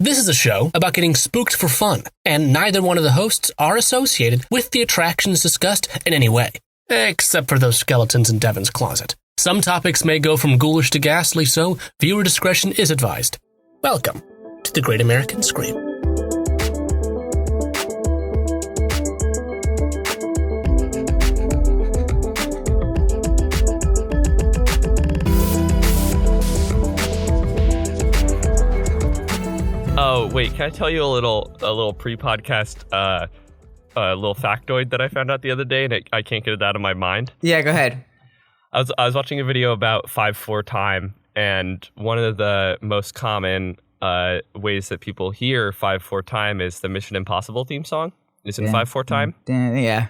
This is a show about getting spooked for fun, and neither one of the hosts are associated with the attractions discussed in any way, except for those skeletons in Devin's closet. Some topics may go from ghoulish to ghastly, so viewer discretion is advised. Welcome to the Great American Scream. Oh, wait, can I tell you a little pre-podcast, little factoid that I found out the other day, and I can't get it out of my mind? Yeah, go ahead. I was watching a video about 5/4 time, and one of the most common ways that people hear 5/4 time is the Mission Impossible theme song. It's in 5/4 time. Yeah.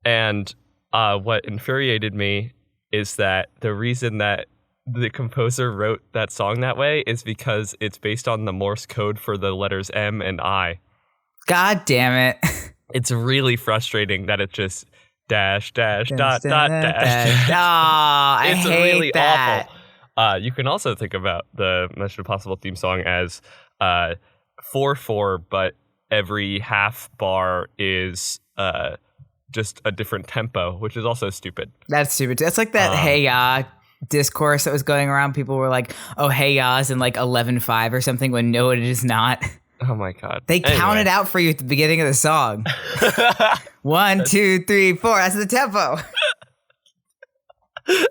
And what infuriated me is that the reason that the composer wrote that song that way is because it's based on the Morse code for the letters M and I. God damn it. It's really frustrating that it's just dash, dash, dot, dot, dash. Oh, It's I hate really that. awful. You can also think about the Mission Impossible theme song as 4/4, but every half bar is just a different tempo, which is also stupid. That's stupid. That's like that hey ya discourse that was going around. People were like, oh, hey ya is in like 11/5 or something, when no, it is not. Oh my God. They counted out for you at the beginning of the song. 1, 2, 3, 4. That's the tempo. They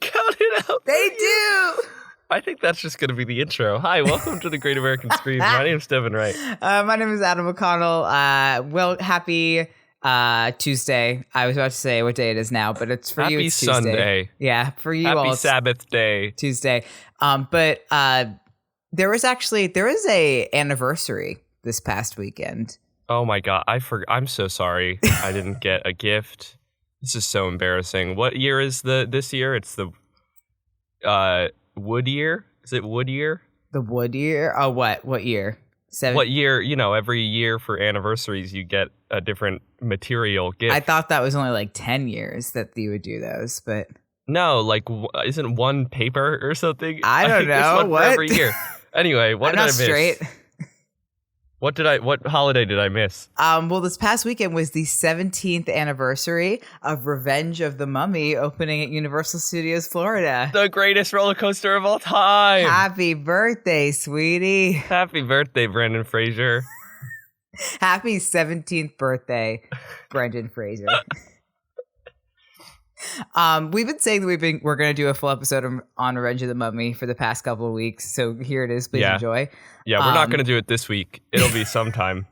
counted out. They do. I think that's just going to be the intro. Hi, welcome to the Great American Scream. My name's Devin Wright. My name is Adam O'Connell. Well, happy Tuesday. I was about to say what day it is now, but it's for Happy you. It's Tuesday. Sunday. Yeah, for you Happy all. It's Sabbath day. Tuesday. But there was a anniversary this past weekend. Oh my God, I'm so sorry. I didn't get a gift. This is so embarrassing. What year is this year? It's the Wood year. Is it Wood year? The Wood year? Oh, what year? What year? You know, every year for anniversaries, you get a different material gift. I thought that was only like 10 years that you would do those, but no, like isn't one paper or something? I don't know. What? For every year. Anyway, what I'm did I not miss? straight. What holiday did I miss? Well, this past weekend was the 17th anniversary of Revenge of the Mummy opening at Universal Studios Florida. The greatest roller coaster of all time. Happy birthday, sweetie. Happy birthday, Brendan Fraser. Happy 17th birthday, Brendan Fraser. We've been saying that we're going to do a full episode on Revenge of the Mummy for the past couple of weeks, so here it is. Please enjoy. Yeah, we're not going to do it this week. It'll be sometime.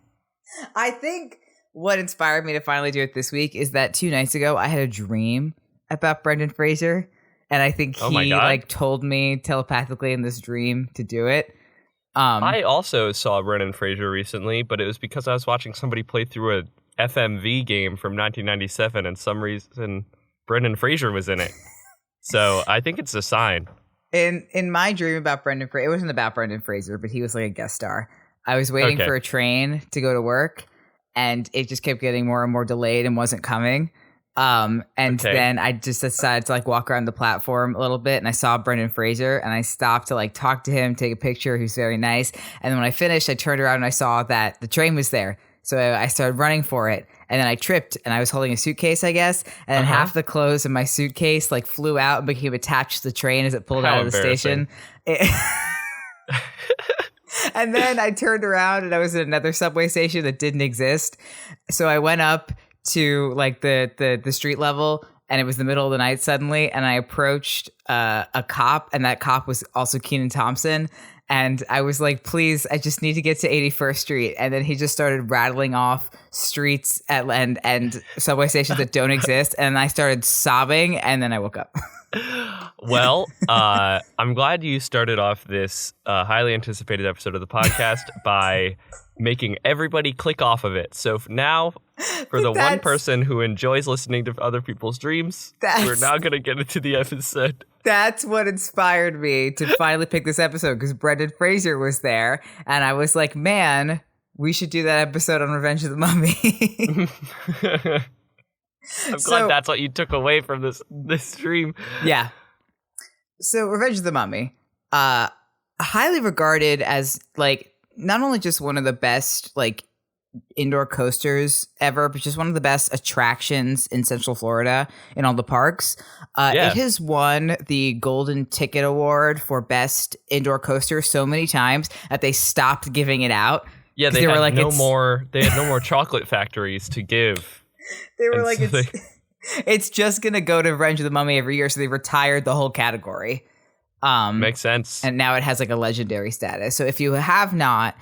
I think what inspired me to finally do it this week is that 2 nights ago I had a dream about Brendan Fraser, and I think he like told me telepathically in this dream to do it. I also saw Brendan Fraser recently, but it was because I was watching somebody play through a FMV game from 1997, and some reason Brendan Fraser was in it. So I think it's a sign. In my dream about Brendan Fraser, it wasn't about Brendan Fraser, but he was like a guest star. I was waiting for a train to go to work, and it just kept getting more and more delayed and wasn't coming. Then I just decided to like walk around the platform a little bit, and I saw Brendan Fraser, and I stopped to like talk to him, take a picture. He was very nice. And then when I finished, I turned around and I saw that the train was there. So I started running for it, and then I tripped, and I was holding a suitcase, I guess, and then half the clothes in my suitcase like flew out and became attached to the train as it pulled out of the station. And then I turned around, and I was at another subway station that didn't exist. So I went up to like the street level, and it was the middle of the night suddenly, and I approached a cop, and that cop was also Kenan Thompson. And I was like, please, I just need to get to 81st Street. And then he just started rattling off streets and subway stations that don't exist. And I started sobbing, and then I woke up. Well, I'm glad you started off this highly anticipated episode of the podcast by making everybody click off of it. So now, for the one person who enjoys listening to other people's dreams, we're now going to get into the episode. That's what inspired me to finally pick this episode, because Brendan Fraser was there, and I was like, man, we should do that episode on Revenge of the Mummy. I'm glad that's what you took away from this dream. Yeah. So Revenge of the Mummy, highly regarded as like not only just one of the best like indoor coasters ever, but just one of the best attractions in Central Florida in all the parks. It has won the Golden Ticket Award for best indoor coaster so many times that they stopped giving it out. Yeah, they had like, no more chocolate factories to give. They were like, it's just gonna go to Revenge of the Mummy every year, so they retired the whole category. Makes sense. And now it has like a legendary status. So if you have not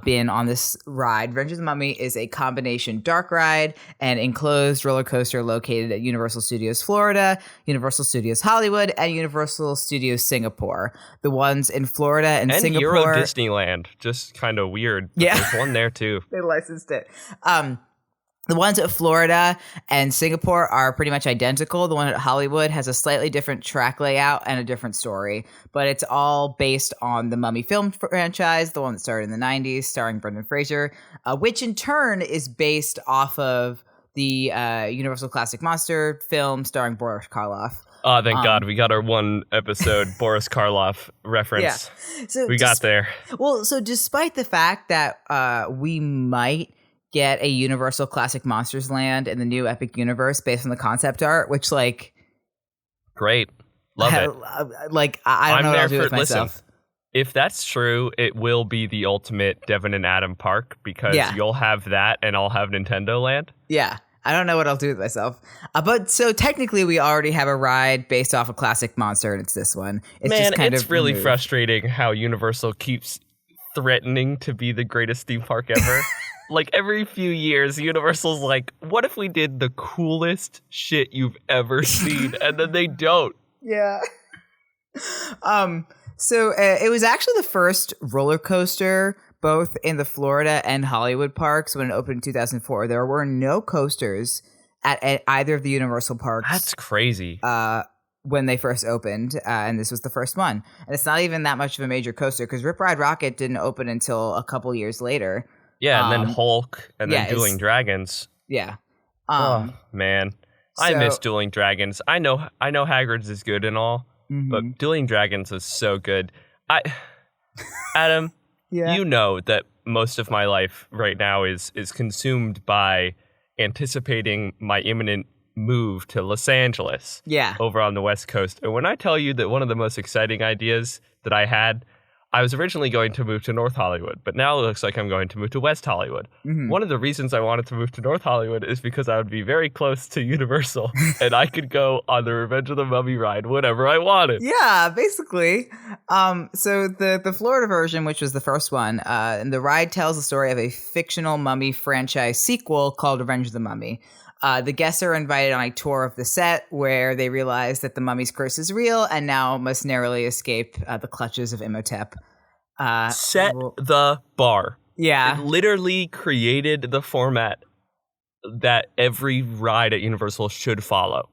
been on this ride, Revenge of the Mummy is a combination dark ride and enclosed roller coaster located at Universal Studios Florida, Universal Studios Hollywood, and Universal Studios Singapore. The ones in Florida and Singapore. Euro Disneyland, just kind of weird. Yeah. There's one there too. They licensed it. The ones at Florida and Singapore are pretty much identical. The one at Hollywood has a slightly different track layout and a different story, but it's all based on the Mummy film franchise, the one that started in the 90s, starring Brendan Fraser, which in turn is based off of the Universal Classic Monster film starring Boris Karloff. Oh, thank God. We got our one episode Boris Karloff reference. Yeah. So we got there. Well, so despite the fact that we might get a Universal Classic Monsters Land in the new Epic Universe based on the concept art, which like great, love it. Like I don't know what I'll do with myself. Listen, if that's true, it will be the ultimate Devin and Adam park because you'll have that and I'll have Nintendo Land. Yeah, I don't know what I'll do with myself. But so technically, we already have a ride based off a classic monster, and it's this one. It's really frustrating how Universal keeps threatening to be the greatest theme park ever. Like every few years, Universal's like, what if we did the coolest shit you've ever seen? And then they don't. Yeah. So it was actually the first roller coaster, both in the Florida and Hollywood parks when it opened in 2004. There were no coasters at either of the Universal parks. That's crazy. When they first opened, and this was the first one. And it's not even that much of a major coaster because Rip Ride Rocket didn't open until a couple years later. Yeah, and then Hulk, and then Dueling Dragons. Yeah. Oh, man. I miss Dueling Dragons. I know Hagrid's is good and all, but Dueling Dragons is so good. Adam, you know that most of my life right now is consumed by anticipating my imminent move to Los Angeles. Yeah. Over on the West Coast. And when I tell you that one of the most exciting ideas that I had, I was originally going to move to North Hollywood, but now it looks like I'm going to move to West Hollywood. One of the reasons I wanted to move to North Hollywood is because I would be very close to Universal and I could go on the Revenge of the Mummy ride whenever I wanted. Yeah, basically. So the Florida version, which was the first one, and the ride tells the story of a fictional Mummy franchise sequel called Revenge of the Mummy. The guests are invited on a tour of the set where they realize that the mummy's curse is real and now must narrowly escape the clutches of Imhotep. Set the bar. Yeah. It literally created the format that every ride at Universal should follow.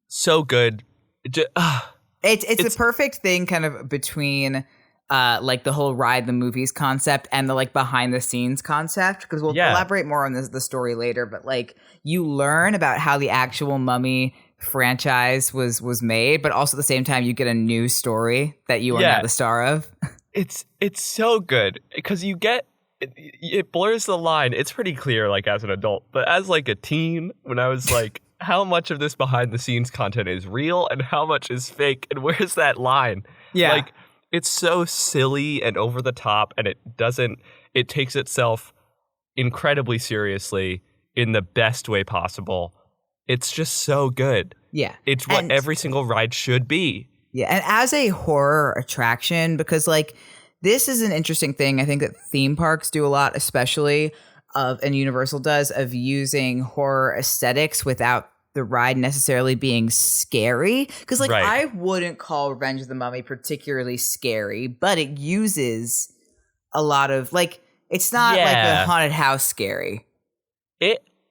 So good. It's the perfect thing kind of between like the whole ride the movies concept and the like behind the scenes concept, because we'll elaborate more on the story later, but like you learn about how the actual Mummy franchise was made, but also at the same time you get a new story that you are now the star of. It's so good because you get it blurs the line. It's pretty clear like as an adult, but as like a teen, when I was like, how much of this behind the scenes content is real and how much is fake, and where's that line? Yeah. Like, it's so silly and over the top, and it takes itself incredibly seriously in the best way possible. It's just so good. Yeah. It's what every single ride should be. Yeah. And as a horror attraction, because like this is an interesting thing I think that theme parks do a lot, especially and Universal does, of using horror aesthetics without the ride necessarily being scary, because like I wouldn't call Revenge of the Mummy particularly scary, but it uses a lot of like, it's not like a haunted house scary.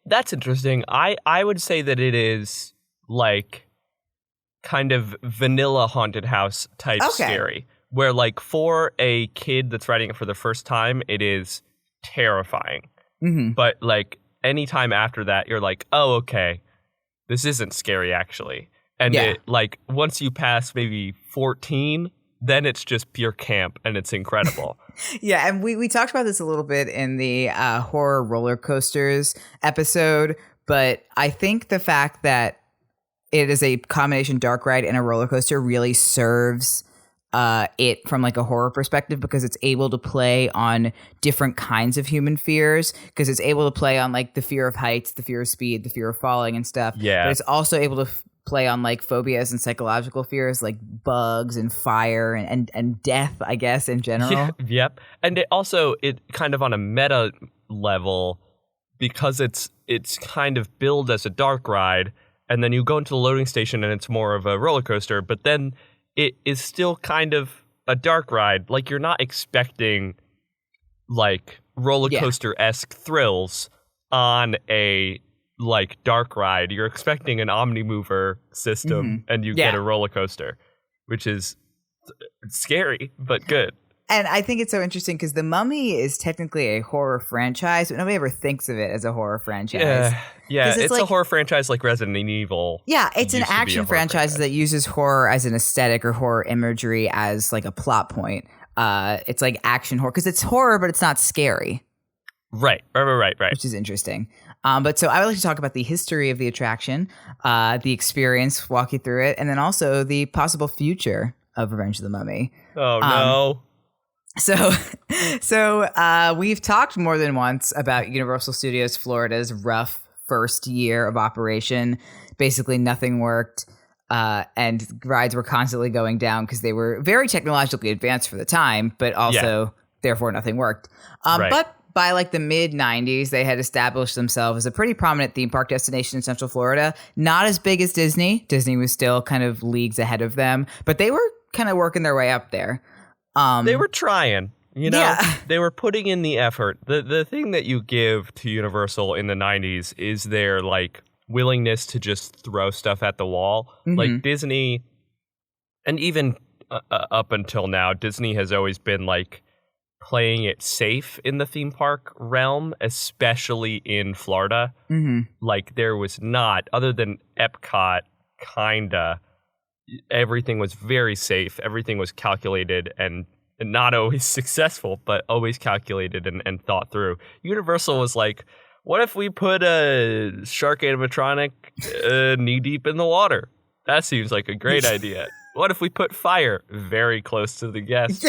That's interesting. I would say that it is like kind of vanilla haunted house type scary, where like for a kid that's riding it for the first time, it is terrifying. But like anytime after that, you're like, oh, okay. This isn't scary, actually. And it, like, once you pass maybe 14, then it's just pure camp, and it's incredible. Yeah, and we talked about this a little bit in the horror roller coasters episode, but I think the fact that it is a combination dark ride and a roller coaster really serves it from like a horror perspective, because it's able to play on different kinds of human fears, because it's able to play on like the fear of heights, the fear of speed, the fear of falling and stuff. Yeah. But it's also able to play on like phobias and psychological fears like bugs and fire and death, I guess, in general. Yeah, yep. And it kind of on a meta level, because it's kind of billed as a dark ride, and then you go into the loading station and it's more of a roller coaster, but then it is still kind of a dark ride. Like, you're not expecting like roller coaster-esque thrills on a like dark ride. You're expecting an Omnimover system, and you get a roller coaster, which is scary but good. And I think it's so interesting because The Mummy is technically a horror franchise, but nobody ever thinks of it as a horror franchise. Yeah, it's like a horror franchise like Resident Evil. Yeah, it's an action franchise that uses horror as an aesthetic or horror imagery as like a plot point. It's like action horror because it's horror, but it's not scary. Right. Which is interesting. But so I would like to talk about the history of the attraction, the experience, walk you through it, and then also the possible future of Revenge of the Mummy. Oh, no. So we've talked more than once about Universal Studios Florida's rough first year of operation. Basically, nothing worked, and rides were constantly going down because they were very technologically advanced for the time, but also, therefore, nothing worked. But by like the mid-90s, they had established themselves as a pretty prominent theme park destination in Central Florida. Not as big as Disney. Disney was still kind of leagues ahead of them, but they were kind of working their way up there. They were trying, they were putting in the effort. The thing that you give to Universal in the 90s is their like willingness to just throw stuff at the wall. Like Disney, and even up until now, Disney has always been like playing it safe in the theme park realm, especially in Florida. Like there was not, other than Epcot, kinda, everything was very safe. Everything was calculated and not always successful, but always calculated and thought through. Universal was like, what if we put a shark animatronic knee deep in the water? That seems like a great idea. What if we put fire very close to the guests?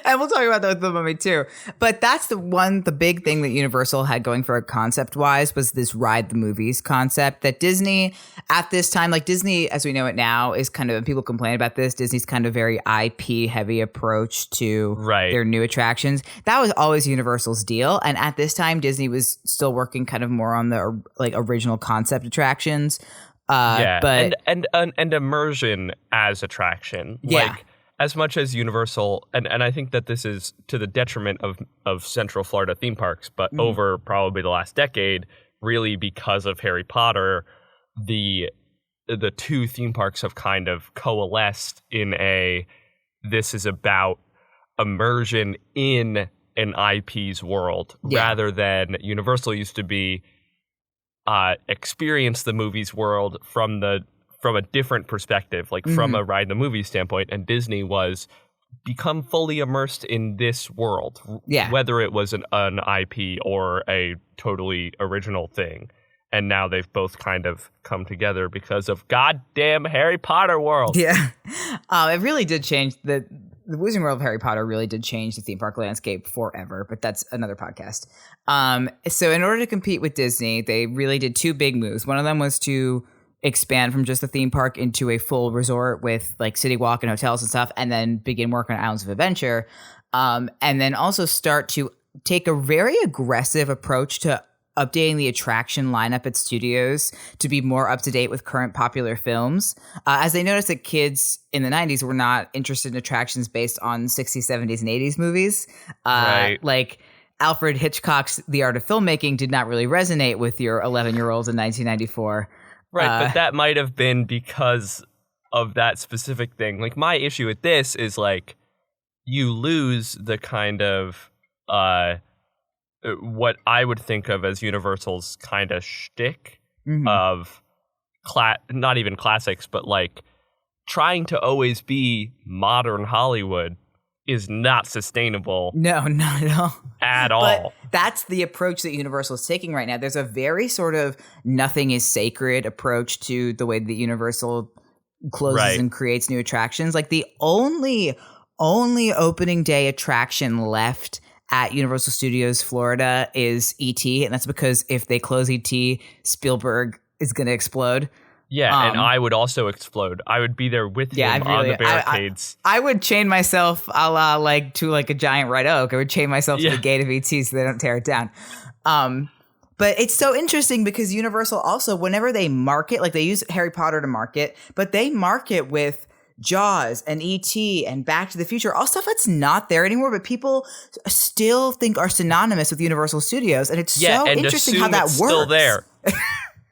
And we'll talk about that with The Mummy too. But that's the big thing that Universal had going for it concept-wise was this ride the movies concept that Disney at this time, like Disney as we know it now is kind of, and people complain about this, Disney's kind of very IP heavy approach to their new attractions. That was always Universal's deal. And at this time, Disney was still working kind of more on the like original concept attractions. But and immersion as attraction. Like, as much as Universal, and I think that this is to the detriment of Central Florida theme parks, but over probably the last decade, really because of Harry Potter, the two theme parks have kind of coalesced in this is about immersion in an IP's world, rather than Universal used to be experience the movie's world from a different perspective, like from a ride the movie standpoint, and Disney was become fully immersed in this world, whether it was an IP or a totally original thing. And now they've both kind of come together because of goddamn Harry Potter world. Yeah. It really did change the Wizarding World of Harry Potter really did change the theme park landscape forever, but that's another podcast. So in order to compete with Disney, they really did two big moves. One of them was to expand from just the theme park into a full resort with like City Walk and hotels and stuff, and then begin work on Islands of Adventure. And then also start to take a very aggressive approach to updating the attraction lineup at studios to be more up to date with current popular films. As they noticed that kids in the 90s were not interested in attractions based on 60s, 70s, and 80s movies. Like Alfred Hitchcock's The Art of Filmmaking did not really resonate with your 11-year-olds in 1994. Right, but that might have been because of that specific thing. Like, my issue with this is, like, you lose the kind of what I would think of as Universal's kind of shtick of not even classics, but like trying to always be modern Hollywood is not sustainable. No, not at all. At all. But that's the approach that Universal is taking right now. There's a very sort of nothing is sacred approach to the way that Universal closes and creates new attractions. Like the only opening day attraction left at Universal Studios Florida is E.T., and that's because if they close E.T., Spielberg is going to explode. Yeah, and I would also explode. I would be there with him on the barricades. I would chain myself a la to a giant red oak. I would chain myself to the gate of ET so they don't tear it down. But it's so interesting because Universal also, whenever they market, like they use Harry Potter to market, but they market with Jaws and E.T. and Back to the Future, all stuff that's not there anymore, but people still think are synonymous with Universal Studios. And it's so interesting how that works. Still there.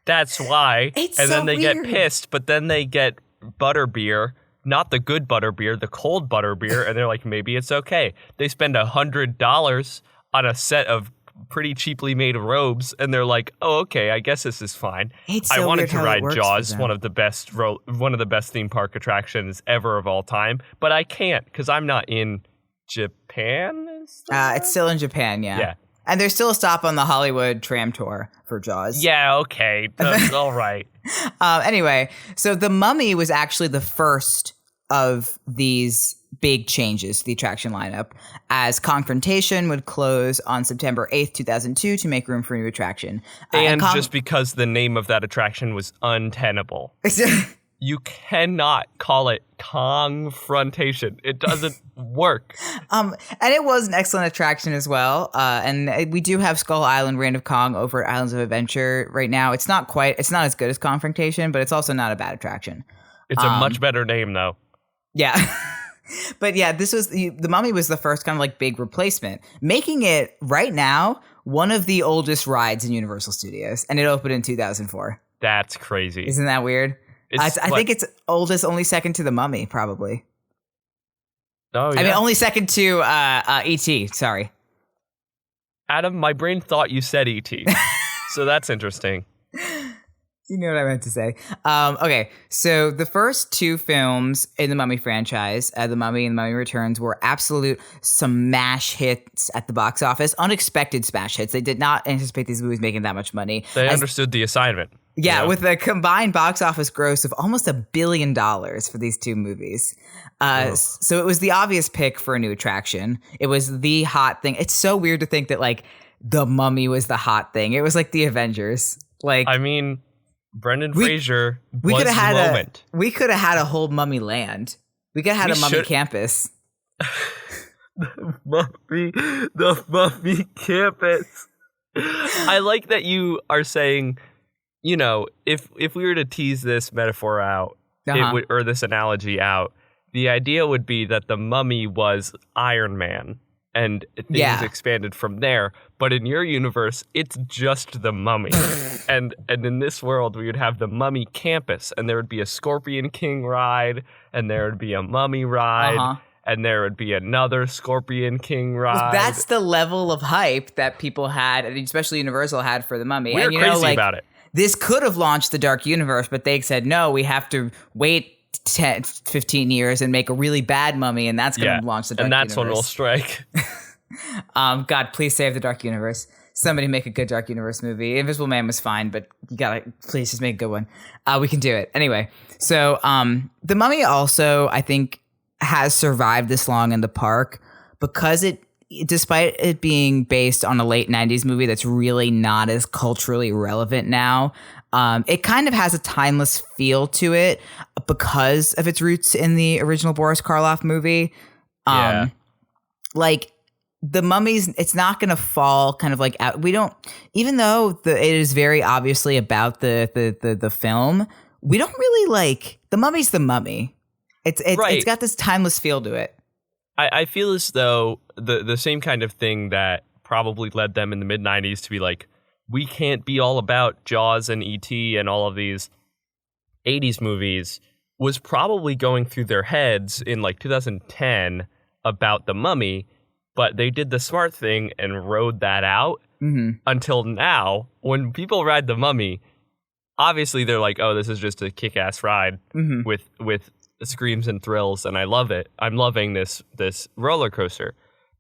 That's why. It's and so then they weird. get pissed, but then they get butterbeer, not the good butterbeer, the cold butterbeer, and they're like, maybe it's okay. They spend $100 on a set of pretty cheaply made robes, and they're like, oh, okay, I guess this is fine. I wanted to ride Jaws, one of the best theme park attractions ever of all time, but I can't because I'm not in Japan. It's still in Japan, yeah. And there's still a stop on the Hollywood tram tour for Jaws. Yeah, okay. That's all right. Anyway, so The Mummy was actually the first of these big changes to the attraction lineup, as Confrontation would close on September 8th, 2002 to make room for a new attraction. And just because the name of that attraction was untenable. You cannot call it Confrontation. It doesn't work. And it was an excellent attraction as well. And we do have Skull Island Reign of Kong over at Islands of Adventure right now. It's not as good as Confrontation, but it's also not a bad attraction. It's a much better name, though. Yeah. But yeah, The Mummy was the first kind of like big replacement, making it right now one of the oldest rides in Universal Studios. And it opened in 2004. That's crazy. Isn't that weird? I think it's oldest, only second to The Mummy, probably. Oh, yeah. I mean, only second to E.T., sorry. Adam, my brain thought you said E.T., so that's interesting. You know what I meant to say. Okay, so the first two films in the Mummy franchise, The Mummy and The Mummy Returns, were absolute smash hits at the box office. Unexpected smash hits. They did not anticipate these movies making that much money. They understood the assignment. Yeah, with a combined box office gross of almost $1 billion for these two movies. So it was the obvious pick for a new attraction. It was the hot thing. It's so weird to think that like The Mummy was the hot thing. It was like the Avengers. Like, I mean, Brendan Fraser we was could have the moment. We could have had a whole Mummy land. We could have had a Mummy campus. The Mummy campus. I like that you are saying, you know, if we were to tease this metaphor out, or this analogy out, the idea would be that the Mummy was Iron Man, and things expanded from there. But in your universe, it's just the Mummy, and in this world, we would have the Mummy campus, and there would be a Scorpion King ride, and there would be a Mummy ride. And there would be another Scorpion King ride. Well, that's the level of hype that people had, and especially Universal had for the Mummy. We're crazy about it. This could have launched the Dark Universe, but they said, no, we have to wait 10, 15 years and make a really bad Mummy, and that's going to launch the Dark Universe. And that's when we'll strike. God, please save the Dark Universe. Somebody make a good Dark Universe movie. Invisible Man was fine, but you gotta, please just make a good one. We can do it. Anyway, so the Mummy also, I think, has survived this long in the park because despite it being based on a late 90s movie that's really not as culturally relevant now, it kind of has a timeless feel to it because of its roots in the original Boris Karloff movie. Like the Mummy's, it's not going to fall kind of like out. We don't, even though it is very obviously about the film, we don't really like the Mummy's the Mummy. It's got this timeless feel to it. I feel as though the same kind of thing that probably led them in the mid-90s to be like, we can't be all about Jaws and E.T. and all of these 80s movies was probably going through their heads in like 2010 about the Mummy, but they did the smart thing and rode that out until now. When people ride the Mummy, obviously they're like, oh, this is just a kick-ass ride with screams and thrills, and I love it. I'm loving this roller coaster.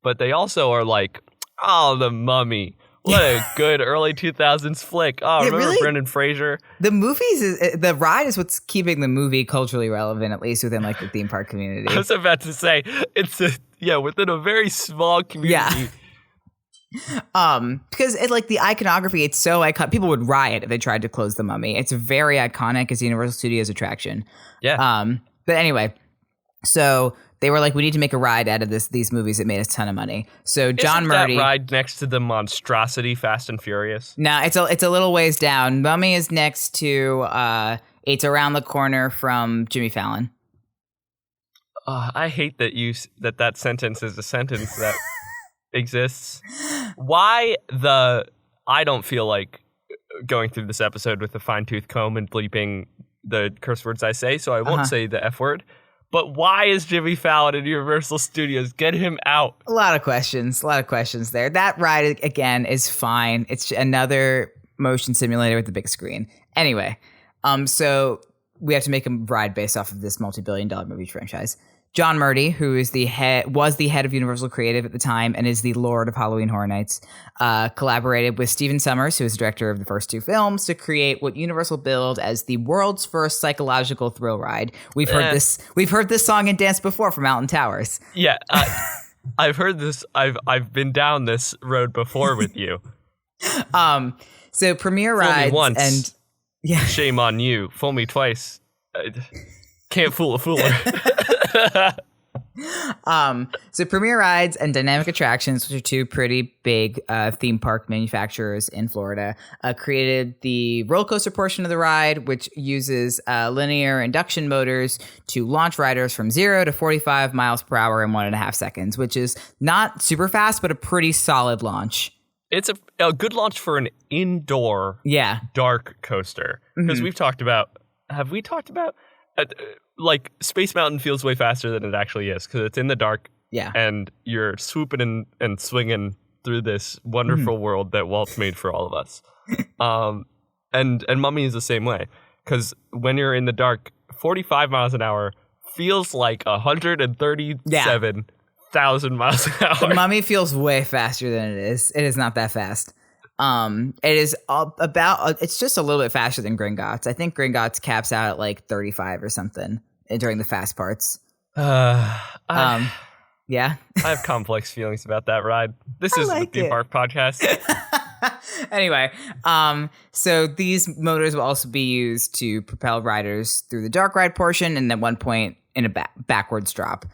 But they also are like, oh, The Mummy. What a good early 2000s flick. Oh, remember really? Brendan Fraser? The ride is what's keeping the movie culturally relevant, at least within like the theme park community. I was about to say, within a very small community. Yeah. Because it, like the iconography, it's so iconic. People would riot if they tried to close The Mummy. It's very iconic as a Universal Studios attraction. Yeah. But anyway, so they were like, we need to make a ride out of these movies that made us a ton of money. So John Murdy, that ride next to the monstrosity Fast and Furious? No, it's a little ways down. Mummy is next to it's around the corner from Jimmy Fallon. I hate that sentence is a sentence that exists. Why I don't feel like going through this episode with a fine-tooth comb and bleeping the curse words I say, so I won't say the F word. But why is Jimmy Fallon in Universal Studios? Get him out. A lot of questions there. That ride, again, is fine. It's another motion simulator with the big screen. Anyway, so we have to make a ride based off of this multi-billion-dollar movie franchise. John Murdy, who was the head of Universal Creative at the time and is the Lord of Halloween Horror Nights, collaborated with Stephen Sommers, who was the director of the first two films, to create what Universal billed as the world's first psychological thrill ride. We've heard this song and dance before from Alton Towers. Yeah, I've heard this. I've been down this road before with you. So premiere rides Fool me once, and yeah, shame on you. Fool me twice. Can't fool a fooler. So Premier Rides and Dynamic Attractions, which are two pretty big theme park manufacturers in Florida, created the roller coaster portion of the ride, which uses linear induction motors to launch riders from 0 to 45 miles per hour in 1.5 seconds, which is not super fast, but a pretty solid launch. It's a good launch for an indoor dark coaster. Because have we talked about like Space Mountain feels way faster than it actually is because it's in the dark. Yeah. And you're swooping and swinging through this wonderful world that Walt's made for all of us. And Mummy is the same way because when you're in the dark, 45 miles an hour feels like 137,000 miles an hour. The Mummy feels way faster than it is. It is not that fast. It is it's just a little bit faster than Gringotts. I think Gringotts caps out at like 35 or something during the fast parts. Yeah. I have complex feelings about that ride. This is the theme park podcast. Anyway, so these motors will also be used to propel riders through the dark ride portion and at one point in a backwards drop.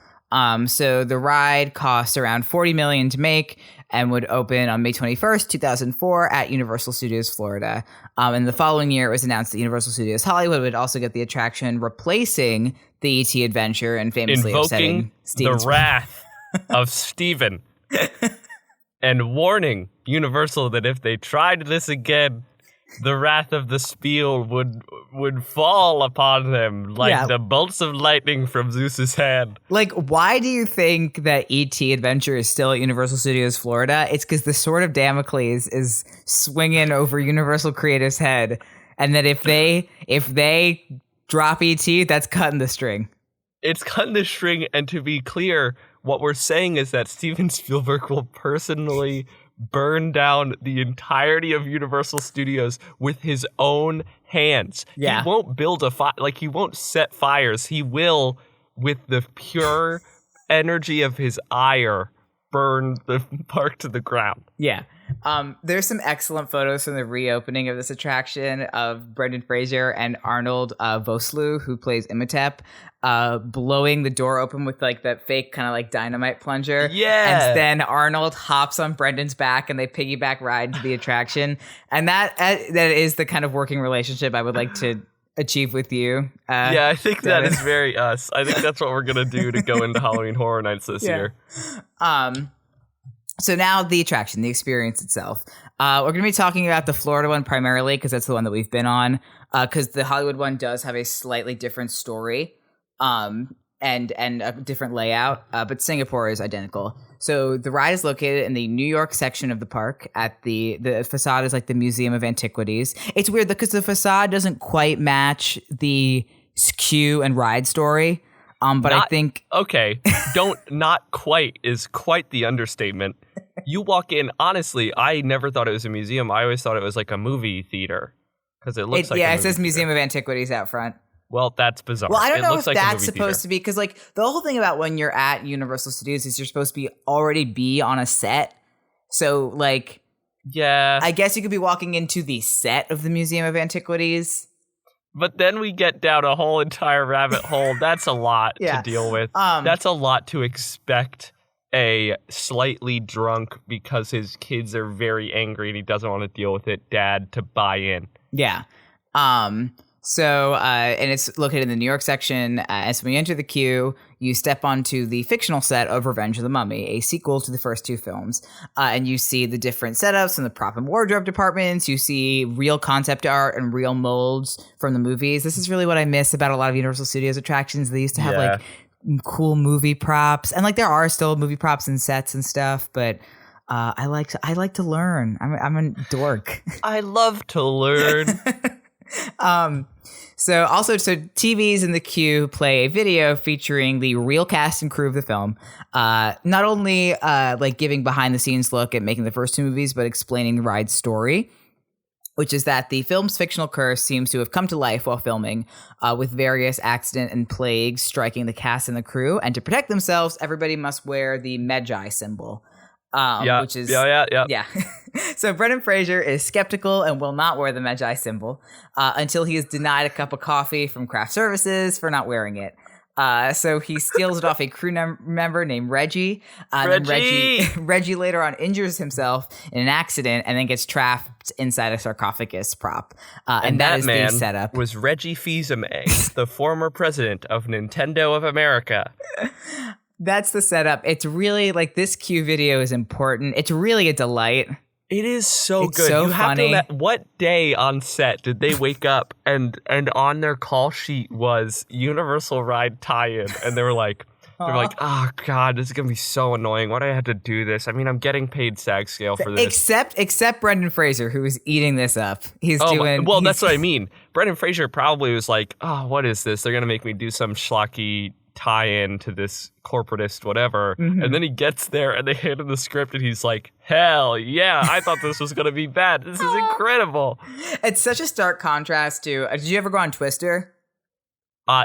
So the ride costs around $40 million to make and would open on May 21st, 2004 at Universal Studios Florida. And the following year, it was announced that Universal Studios Hollywood would also get the attraction, replacing the E.T. adventure and famously upsetting Steven's the wrath of Steven and warning Universal that if they tried this again, the wrath of the Spiel would fall upon them like the bolts of lightning from Zeus's hand. Like, why do you think that E.T. Adventure is still at Universal Studios Florida? It's because the Sword of Damocles is swinging over Universal Creative's head, and that if they drop E.T., that's cutting the string. It's cutting the string, and to be clear, what we're saying is that Steven Spielberg will personally burn down the entirety of Universal Studios with his own hands. Yeah. He won't build he won't set fires. He will, with the pure energy of his ire, burn the park to the ground. Yeah. There's some excellent photos from the reopening of this attraction of Brendan Fraser and Arnold Vosloo, who plays Imhotep, blowing the door open with like that fake kind of like dynamite plunger. Yeah. And then Arnold hops on Brendan's back and they piggyback ride to the attraction. And that is the kind of working relationship I would like to achieve with you. I think Devin. That is very us. I think that's what we're going to do to go into Halloween Horror Nights this year. So now the attraction, the experience itself. We're going to be talking about the Florida one primarily because that's the one that we've been on. Because the Hollywood one does have a slightly different story and a different layout. But Singapore is identical. So the ride is located in the New York section of the park. At the facade is like the Museum of Antiquities. It's weird because the facade doesn't quite match the queue and ride story. But I think okay, not quite is quite the understatement. You walk in, honestly, I never thought it was a museum. I always thought it was like a movie theater because it looks like it says Museum of Antiquities out front. Well, that's bizarre. Well, I don't know if that's supposed to be, because like the whole thing about when you're at Universal Studios is you're supposed to already be on a set. So like, yeah, I guess you could be walking into the set of the Museum of Antiquities. But then we get down a whole entire rabbit hole. That's a lot to deal with. That's a lot to expect a slightly drunk because his kids are very angry and he doesn't want to deal with it dad to buy in. Yeah. So, and it's located in the New York section. As we enter the queue, you step onto the fictional set of Revenge of the Mummy, a sequel to the first two films. And you see the different setups in the prop and wardrobe departments. You see real concept art and real molds from the movies. This is really what I miss about a lot of Universal Studios attractions. They used to have like cool movie props, and like there are still movie props and sets and stuff, but I like to learn. I'm a dork. I love to learn. So TVs in the queue play a video featuring the real cast and crew of the film, not only like giving behind the scenes look at making the first two movies, but explaining the ride's story, which is that the film's fictional curse seems to have come to life while filming, with various accident and plagues striking the cast and the crew. And to protect themselves, everybody must wear the medjai symbol. Which is So Brendan Fraser is skeptical and will not wear the medjai symbol until he is denied a cup of coffee from craft services for not wearing it. So he steals it off a crew member named Reggie. Reggie later on injures himself in an accident and then gets trapped inside a sarcophagus prop. And that is the setup. Was Reggie Fils-Aimé, the former president of Nintendo of America. That's the setup. It's really like this Q video is important. It's really a delight. It is so it's good. So you have funny. What day on set did they wake up and on their call sheet was Universal Ride tie-in, and they were like, oh god, this is gonna be so annoying. Why do I have to do this? I mean, I'm getting paid SAG scale for this. Except Brendan Fraser, who is eating this up. That's what I mean. Brendan Fraser probably was like, oh, what is this? They're gonna make me do some schlocky tie-in to this corporatist whatever, and then he gets there and they hand him the script and he's like, hell yeah, I thought this was gonna be bad. This is incredible. It's such a stark contrast to did you ever go on Twister?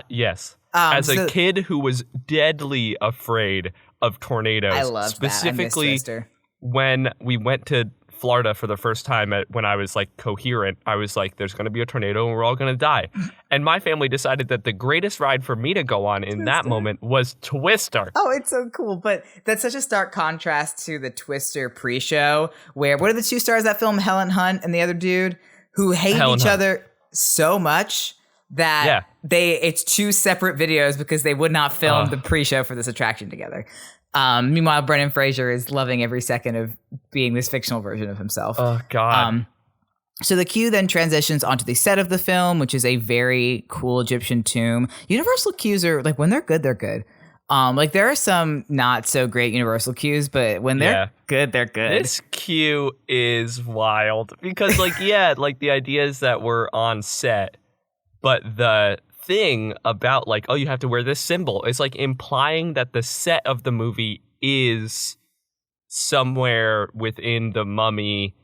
Yes. As a kid who was deadly afraid of tornadoes. I love specifically that. I miss Twister. When we went to Florida for the first time when I was like coherent, I was like, there's going to be a tornado and we're all going to die. And my family decided that the greatest ride for me to go on in that moment was Twister. Oh, it's so cool. But that's such a stark contrast to the Twister pre-show where, what are the two stars of that film? Helen Hunt and the other dude who hate each other so much that it's two separate videos because they would not film the pre-show for this attraction together. Meanwhile, Brendan Fraser is loving every second of being this fictional version of himself. Oh, God. So the queue then transitions onto the set of the film, which is a very cool Egyptian tomb. Universal queues are, like, when they're good, they're good. Like, there are some not so great Universal queues, but when they're good, they're good. This queue is wild because, like, like, the idea is that we're on set, but the thing about like, oh, you have to wear this symbol, it's like implying that the set of the movie is somewhere within the Mummy.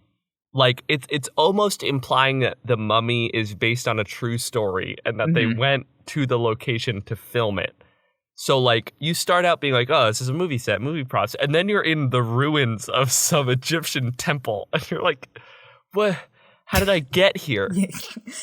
Like it's almost implying that the Mummy is based on a true story and that they went to the location to film it. So like you start out being like, oh, this is a movie set, movie props, and then you're in the ruins of some Egyptian temple and you're like, what? How did I get here?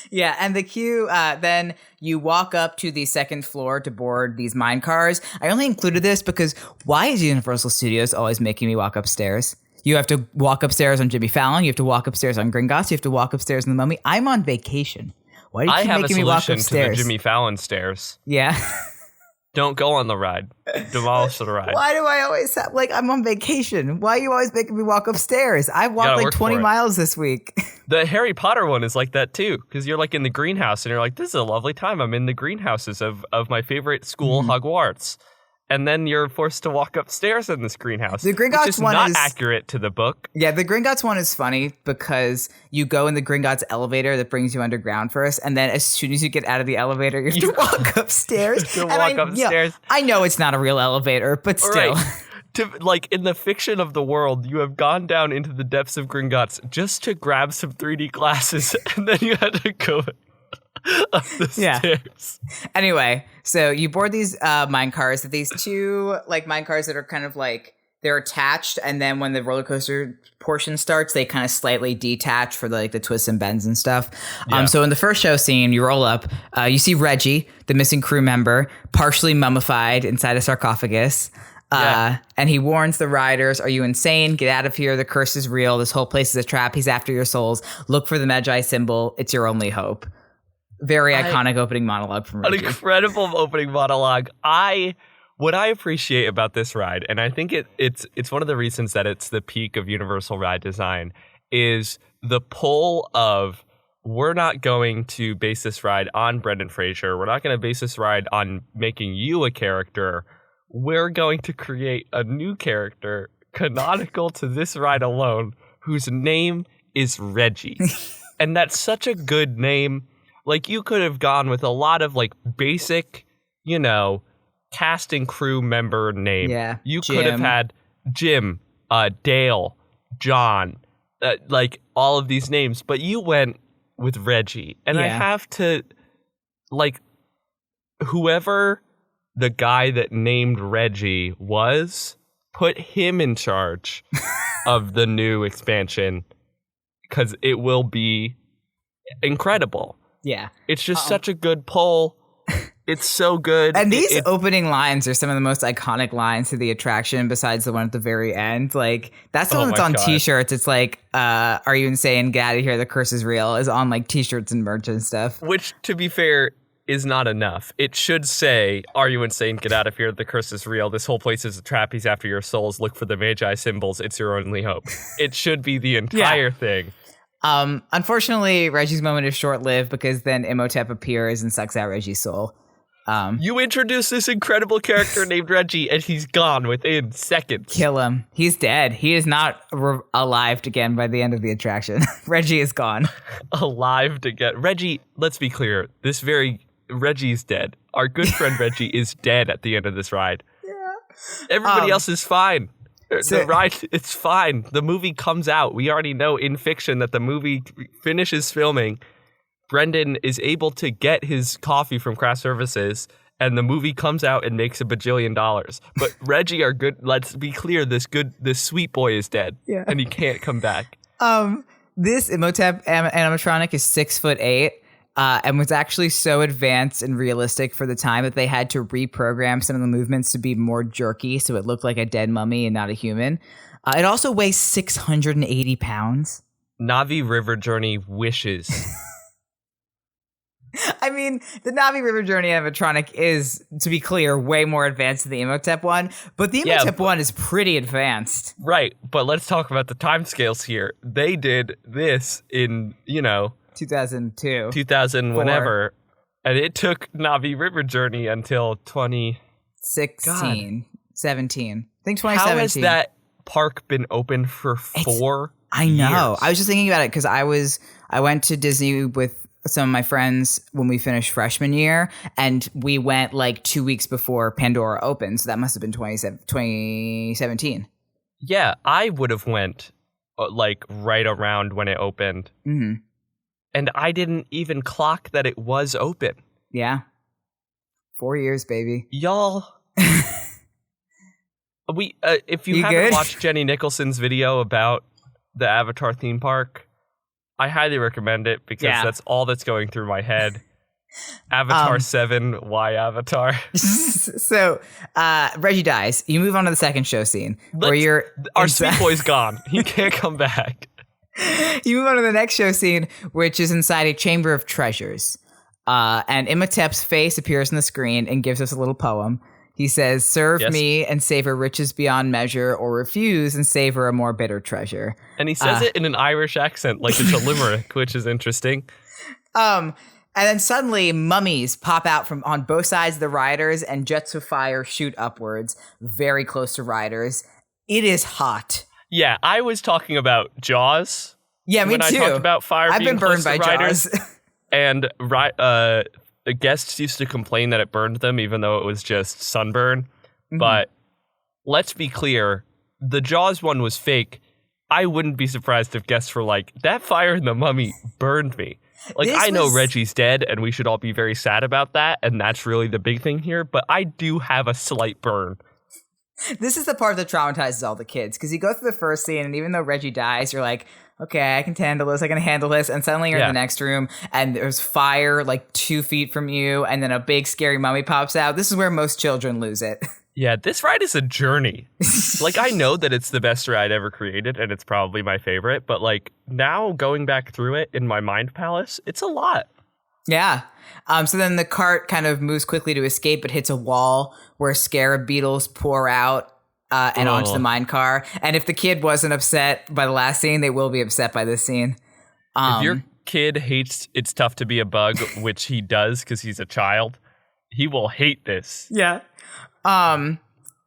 Yeah, and the queue, then you walk up to the second floor to board these mine cars. I only included this because why is Universal Studios always making me walk upstairs? You have to walk upstairs on Jimmy Fallon. You have to walk upstairs on Gringotts. You have to walk upstairs in The Mummy. I'm on vacation. Why do you keep making me walk upstairs? I have a solution to the Jimmy Fallon stairs. Yeah. Don't go on the ride. Demolish the ride. Why do I always have, like, I'm on vacation. Why are you always making me walk upstairs? I walked like 20 miles this week. The Harry Potter one is like that too, because you're like in the greenhouse and you're like, this is a lovely time. I'm in the greenhouses of my favorite school, Hogwarts. and then you're forced to walk upstairs in this greenhouse. The Gringotts which is one not is accurate to the book. Yeah, the Gringotts one is funny because you go in the Gringotts elevator that brings you underground first, and then as soon as you get out of the elevator, you have to walk upstairs. I know it's not a real elevator, but still. Right. Like in the fiction of the world, you have gone down into the depths of Gringotts just to grab some 3D glasses, and then you had to go up the stairs. Anyway, so you board these mine cars. These two mine cars that are kind of like they're attached, and then when the roller coaster portion starts, they kind of slightly detach for the twists and bends and stuff. Yeah. So in the first show scene, you roll up, you see Reggie, the missing crew member, partially mummified inside a sarcophagus. And he warns the riders, are you insane? Get out of here. The curse is real. This whole place is a trap. He's after your souls. Look for the medjai symbol. It's your only hope. Very iconic opening monologue from Reggie. An incredible opening monologue. What I appreciate about this ride, and I think it's one of the reasons that it's the peak of Universal ride design, is the pull of we're not going to base this ride on Brendan Fraser. We're not going to base this ride on making you a character. We're going to create a new character canonical to this ride alone, whose name is Reggie. And that's such a good name. Like, you could have gone with a lot of basic, cast and crew member name. Yeah. You could have had Jim, Dale, John, all of these names, but you went with Reggie. And I have to, whoever the guy that named Reggie was, put him in charge of the new expansion, because it will be incredible. Yeah. It's just such a good pull. It's so good. And these opening lines are some of the most iconic lines to the attraction besides the one at the very end. That's the one that's on t-shirts. It's are you insane? Get out of here. The curse is real is on t-shirts and merch and stuff. Which, to be fair, is not enough. It should say, are you insane? Get out of here. The curse is real. This whole place is a trap. He's after your souls. Look for the medjai symbols. It's your only hope. It should be the entire thing. Unfortunately, Reggie's moment is short-lived because then Imhotep appears and sucks out Reggie's soul. You introduce this incredible character named Reggie, and he's gone within seconds. Kill him. He's dead. He is not alive again by the end of the attraction. Reggie is gone. Alive again. Reggie, let's be clear. Reggie's dead. Our good friend Reggie is dead at the end of this ride. Yeah. Everybody else is fine. The ride, it's fine. The movie comes out. We already know in fiction that the movie finishes filming. Brendan is able to get his coffee from craft services, and the movie comes out and makes $1 bajillion. But Reggie, our good, let's be clear, this sweet boy is dead, and he can't come back. This Imhotep animatronic is 6'8", and was actually so advanced and realistic for the time that they had to reprogram some of the movements to be more jerky, so it looked like a dead mummy and not a human. It also weighs 680 pounds. Na'vi River Journey wishes. I mean, the Na'vi River Journey animatronic is, to be clear, way more advanced than the Imhotep one, but the Imhotep one is pretty advanced. Right, but let's talk about the timescales here. They did this in, 2002. 2000 whenever, and it took Na'vi River Journey until 2017. I think 2017. How has that park been open for 4 I know. years? I was just thinking about it because I went to Disney with some of my friends when we finished freshman year, and we went 2 weeks before Pandora opened, so that must have been 2017. Yeah, I would have went right around when it opened. Mm-hmm. And I didn't even clock that it was open. Yeah. 4 years, baby. Y'all. If you haven't watched Jenny Nicholson's video about the Avatar theme park, I highly recommend it because that's all that's going through my head. Avatar 7, why Avatar? So, Reggie dies. You move on to the second show scene where our sweet boy's gone. He can't come back. You move on to the next show scene, which is inside a chamber of treasures. And Imhotep's face appears on the screen and gives us a little poem. He says, serve me and savor riches beyond measure, or refuse and savor a more bitter treasure. And he says it in an Irish accent, like it's a limerick, which is interesting. And then suddenly mummies pop out from on both sides of the riders and jets of fire shoot upwards, very close to riders. It is hot. Yeah, I was talking about Jaws. Yeah, me when too. I talked about fire I've being been burned close by to riders. Jaws. And the guests used to complain that it burned them, even though it was just sunburn. Mm-hmm. But let's be clear, the Jaws one was fake. I wouldn't be surprised if guests were like, that fire in the Mummy burned me. Like, I know Reggie's dead, and we should all be very sad about that, and that's really the big thing here, but I do have a slight burn. This is the part that traumatizes all the kids, because you go through the first scene, and even though Reggie dies, you're like, okay, I can handle this, and suddenly you're in the next room, and there's fire, like, 2 feet from you, and then a big scary mummy pops out. This is where most children lose it. Yeah, this ride is a journey. Like, I know that it's the best ride ever created, and it's probably my favorite, but, like, now going back through it in my mind palace, it's a lot. Yeah. So then the cart kind of moves quickly to escape, but hits a wall where scarab beetles pour out and onto the mine car. And if the kid wasn't upset by the last scene, they will be upset by this scene. If your kid hates It's Tough to Be a Bug, which he does because he's a child, he will hate this. Yeah.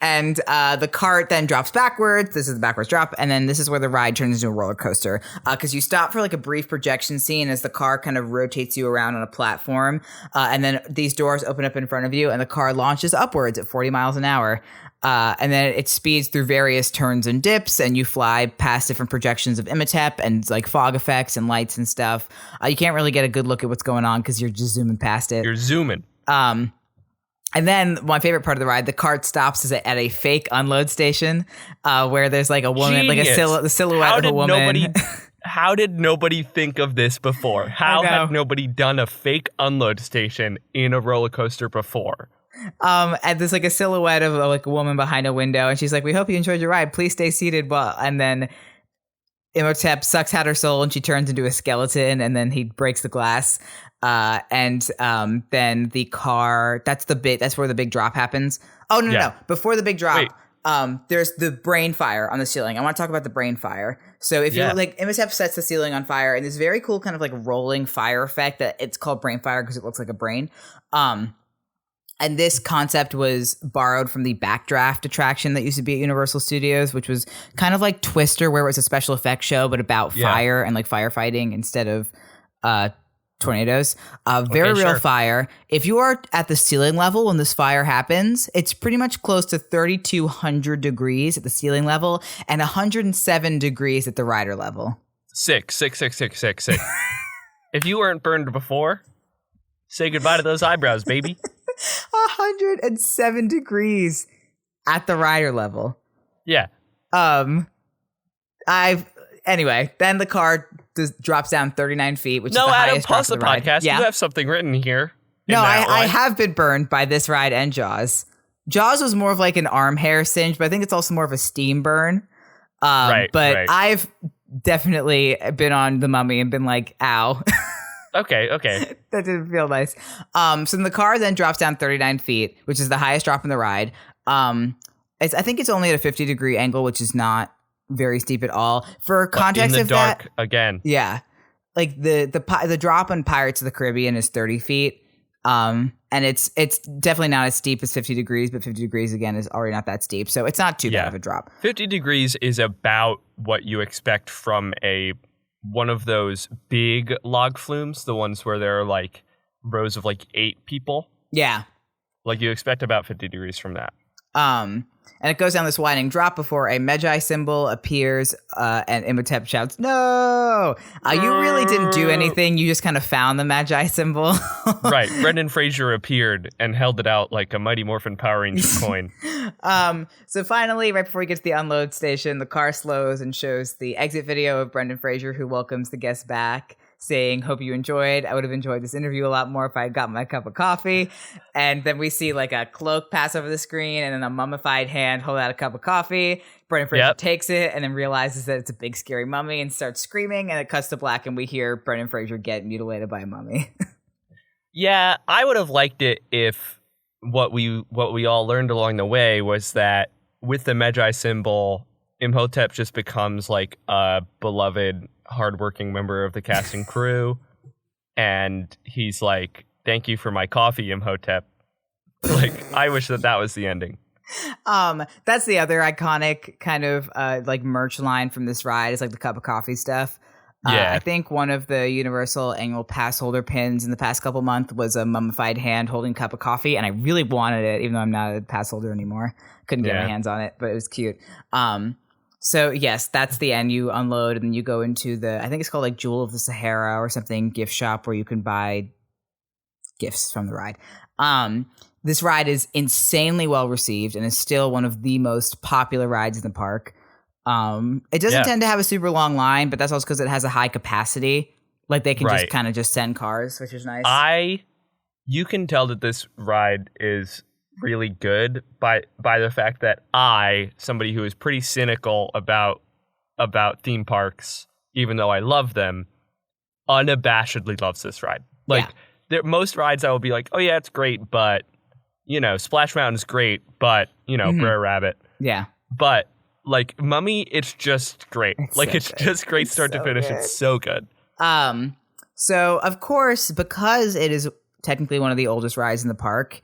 And the cart then drops backwards. This is the backwards drop. And then this is where the ride turns into a roller coaster. Because you stop for like a brief projection scene as the car kind of rotates you around on a platform. And then these doors open up in front of you and the car launches upwards at 40 miles an hour. And then it speeds through various turns and dips, and you fly past different projections of Imhotep and like fog effects and lights and stuff. You can't really get a good look at what's going on because you're just zooming past it. You're zooming. And then my favorite part of the ride, the cart stops at a fake unload station where there's like a woman, Genius. like the silhouette of a woman. How did nobody think of this before? How had nobody done a fake unload station in a roller coaster before? And there's like a silhouette of like a woman behind a window, and she's like, "We hope you enjoyed your ride. Please stay seated." And then Imhotep sucks out her soul, and she turns into a skeleton, and then he breaks the glass. And then the car, that's where the big drop happens. Oh, no. Before the big drop, there's the brain fire on the ceiling. I want to talk about the brain fire. So if you like, Imhotep sets the ceiling on fire, and this very cool kind of like rolling fire effect that it's called brain fire because it looks like a brain. And this concept was borrowed from the Backdraft attraction that used to be at Universal Studios, which was kind of like Twister, where it was a special effects show, but about fire and like firefighting instead of tornadoes. Very real fire. If you are at the ceiling level when this fire happens, it's pretty much close to 3,200 degrees at the ceiling level and 107 degrees at the rider level. Sick. If you weren't burned before, say goodbye to those eyebrows, baby. 107 degrees at the rider level. Yeah. Anyway, then the car drops down 39 feet, which is the Adam, highest drop pause of the ride. podcast. Yeah. You have something written here. No, I have been burned by this ride and Jaws. Jaws was more of like an arm hair singe, but I think it's also more of a steam burn. But I've definitely been on the Mummy and been like, ow. Okay. That didn't feel nice. So then the car then drops down 39 feet, which is the highest drop in the ride. I think it's only at a 50-degree angle, which is not very steep at all. For context in the of dark, that, again. Yeah, like the drop on Pirates of the Caribbean is 30 feet. And it's definitely not as steep as 50 degrees, but 50 degrees again is already not that steep, so it's not too bad of a drop. 50 degrees is about what you expect from one of those big log flumes, the ones where there are like rows of like 8 people. Yeah. Like you expect about 50 degrees from that. And it goes down this winding drop before a medjai symbol appears, and Imhotep shouts, "No!" You really didn't do anything. You just kind of found the medjai symbol. Right. Brendan Fraser appeared and held it out like a Mighty Morphin Power Ranger coin. So finally, right before he gets to the unload station, the car slows and shows the exit video of Brendan Fraser, who welcomes the guests back, saying, "Hope you enjoyed. I would have enjoyed this interview a lot more if I had got my cup of coffee." And then we see like a cloak pass over the screen and then a mummified hand hold out a cup of coffee. Brendan Fraser takes it and then realizes that it's a big scary mummy and starts screaming, and it cuts to black and we hear Brendan Fraser get mutilated by a mummy. Yeah, I would have liked it if what we all learned along the way was that with the medjai symbol, Imhotep just becomes like a beloved, hardworking member of the cast and crew, and he's like, "Thank you for my coffee, Imhotep." Like, I wish that was the ending. That's the other iconic kind of like merch line from this ride is like the cup of coffee stuff. Yeah. I think one of the Universal annual pass holder pins in the past couple months was a mummified hand holding a cup of coffee, and I really wanted it, even though I'm not a pass holder anymore. Couldn't get my hands on it, but it was cute. So yes, that's the end. You unload, and then you go into the, I think it's called like Jewel of the Sahara or something, gift shop where you can buy gifts from the ride. This ride is insanely well received and is still one of the most popular rides in the park. It doesn't tend to have a super long line, but that's also because it has a high capacity. Like they can just kind of just send cars, which is nice. You can tell that this ride is really good by the fact that somebody who is pretty cynical about theme parks, even though I love them, unabashedly loves this ride. Like most rides I will be like, oh yeah, it's great, but Splash Mountain is great, but Brer Rabbit. Yeah. But like Mummy, it's just great. It's just great start to finish. Good. It's so good. So of course, because it is technically one of the oldest rides in the park,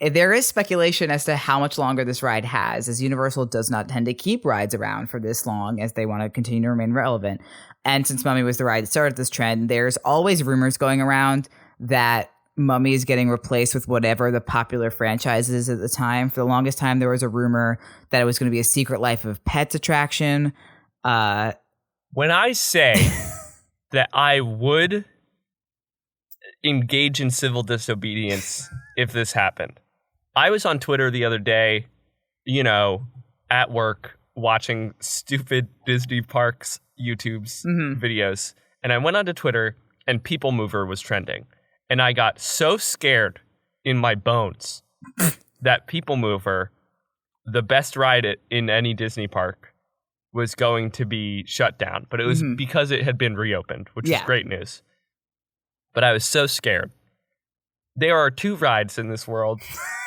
there is speculation as to how much longer this ride has, as Universal does not tend to keep rides around for this long as they want to continue to remain relevant. And since Mummy was the ride that started this trend, there's always rumors going around that Mummy is getting replaced with whatever the popular franchise is at the time. For the longest time, there was a rumor that it was going to be a Secret Life of Pets attraction. When I say that I would engage in civil disobedience if this happened, I was on Twitter the other day, at work, watching stupid Disney Parks YouTube's videos. And I went onto Twitter and People Mover was trending. And I got so scared in my bones that People Mover, the best ride in any Disney park, was going to be shut down. But it was because it had been reopened, which is great news. But I was so scared. There are two rides in this world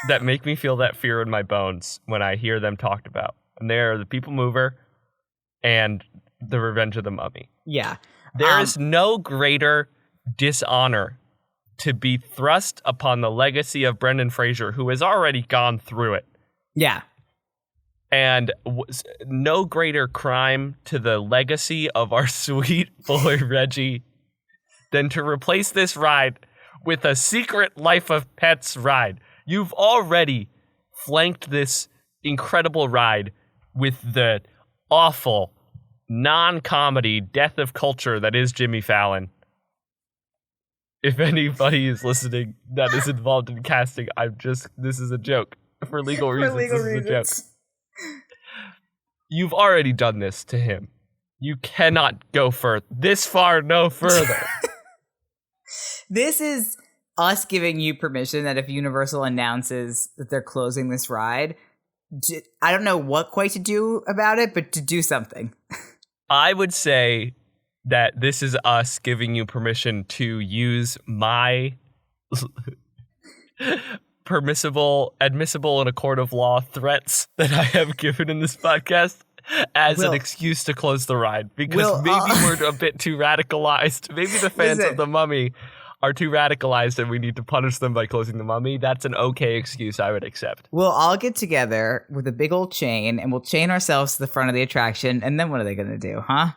that make me feel that fear in my bones when I hear them talked about. And they are the People Mover and the Revenge of the Mummy. Yeah. There is no greater dishonor to be thrust upon the legacy of Brendan Fraser, who has already gone through it. Yeah. And no greater crime to the legacy of our sweet boy Reggie than to replace this ride with a Secret Life of Pets ride. You've already flanked this incredible ride with the awful, non-comedy death of culture that is Jimmy Fallon. If anybody is listening that is involved in casting, this is a joke. For legal reasons, this is a joke. You've already done this to him. You cannot go this far no further. This is us giving you permission that if Universal announces that they're closing this ride, I don't know what quite to do about it, but to do something. I would say that this is us giving you permission to use my admissible in a court of law threats that I have given in this podcast as an excuse to close the ride. Because maybe we're a bit too radicalized. Maybe the fans of the Mummy are too radicalized and we need to punish them by closing the Mummy. That's an okay excuse I would accept. We'll all get together with a big old chain and we'll chain ourselves to the front of the attraction. And then what are they going to do, huh?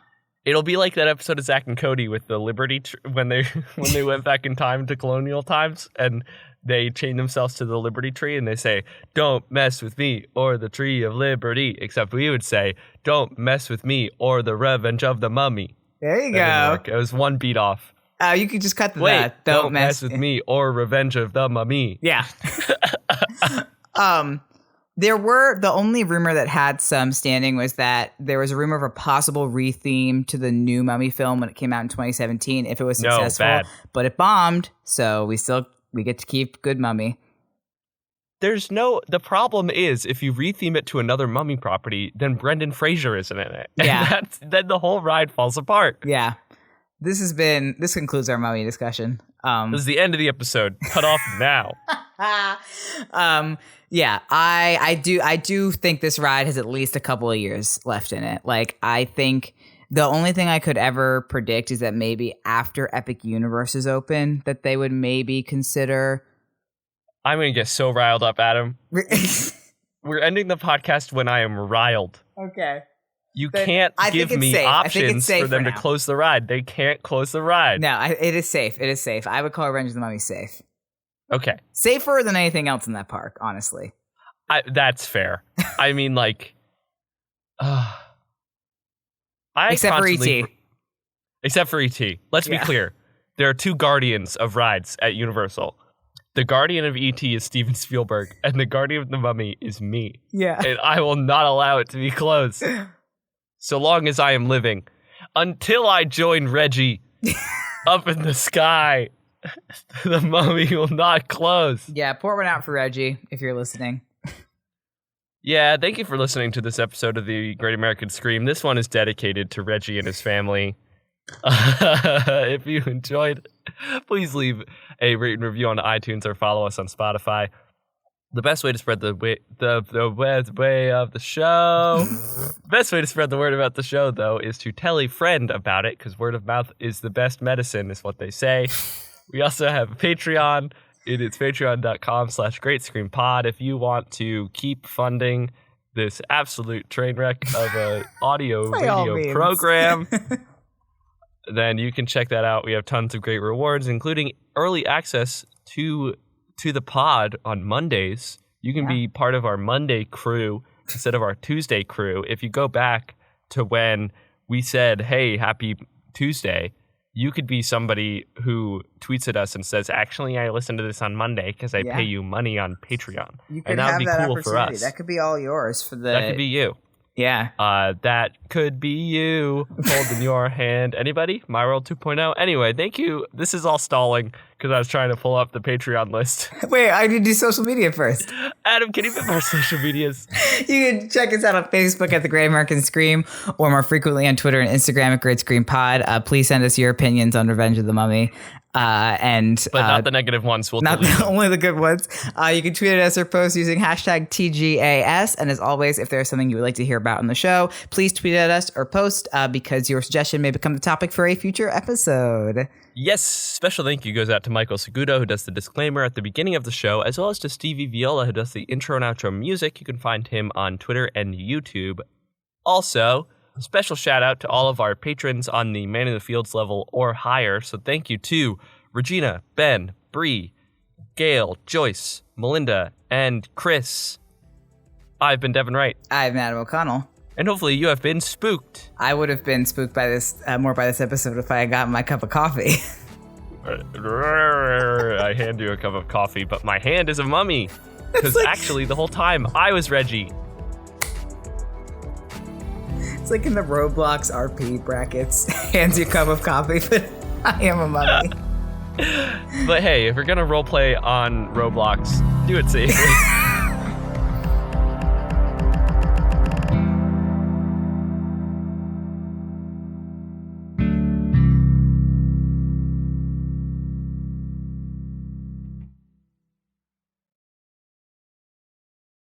It'll be like that episode of Zack and Cody with the Liberty when they went back in time to colonial times and they chain themselves to the Liberty Tree and they say, "Don't mess with me or the Tree of Liberty." Except we would say, "Don't mess with me or the Revenge of the Mummy." There you go. It was one beat off. You could just cut that. Don't mess with me or Revenge of the Mummy. Yeah. The only rumor that had some standing was that there was a rumor of a possible re-theme to the new Mummy film when it came out in 2017 if it was successful. But it bombed, so we get to keep good Mummy. The problem is if you re-theme it to another Mummy property, then Brendan Fraser isn't in it. Yeah. And then the whole ride falls apart. Yeah. This concludes our Mummy discussion. This is the end of the episode. Cut off now. Yeah, I do think this ride has at least a couple of years left in it. Like, I think The only thing I could ever predict is that maybe after Epic Universes open, that they would maybe consider. I'm going to get so riled up, Adam. We're ending the podcast when I am riled. Okay. You can't give me options for them to close the ride. They can't close the ride. No, it is safe. It is safe. I would call Revenge of the Mummy safe. Okay. Safer than anything else in that park, honestly. That's fair. I mean, like... Except for E.T. Except for E.T. Let's be clear. There are two guardians of rides at Universal. The guardian of E.T. is Steven Spielberg, and the guardian of the Mummy is me. Yeah. And I will not allow it to be closed. So long as I am living. Until I join Reggie up in the sky, the Mummy will not close. Yeah, pour one out for Reggie, if you're listening. Yeah, thank you for listening to this episode of the Great American Scream. This one is dedicated to Reggie and his family. If you enjoyed, please leave a rate and review on iTunes or follow us on Spotify. The best way to spread the way of the show. Best way to spread the word about the show, though, is to tell a friend about it, because word of mouth is the best medicine, is what they say. We also have a Patreon. It is patreon.com/greatscreampod. If you want to keep funding this absolute train wreck of an audio video program, then you can check that out. We have tons of great rewards, including early access to the pod on Mondays. You can be part of our Monday crew instead of our Tuesday crew. If you go back to when we said, hey, happy Tuesday, you could be somebody who tweets at us and says, actually, I listened to this on Monday because I pay you money on Patreon. You could have that cool for us. That could be all yours. That could be you. Yeah. That could be you holding your hand. Anybody? My World 2.0. Anyway, thank you. This is all stalling because I was trying to pull up the Patreon list. Wait, I need to do social media first. Adam, can you put our social medias? You can check us out on Facebook at The Great American Scream, or more frequently on Twitter and Instagram at Great Scream Pod. Please send us your opinions on Revenge of the Mummy. But not the negative ones. Only the good ones. You can tweet at us or post using hashtag TGAS. And as always, if there's something you would like to hear about on the show, please tweet at us or post because your suggestion may become the topic for a future episode. Yes, special thank you goes out to Michael Segudo, who does the disclaimer at the beginning of the show, as well as to Stevie Viola, who does the intro and outro music. You can find him on Twitter and YouTube. Also, a special shout out to all of our patrons on the Man in the Fields level or higher. So thank you to Regina, Ben, Bree, Gail, Joyce, Melinda, and Chris. I've been Devin Wright. I'm Adam O'Connell. And hopefully you have been spooked. I would have been spooked by this more by this episode if I had gotten my cup of coffee. I hand you a cup of coffee, but my hand is a mummy. Because actually, the whole time, I was Reggie. It's like in the Roblox RP brackets. Hands you a cup of coffee, but I am a mummy. But hey, if you're going to roleplay on Roblox, do it safely.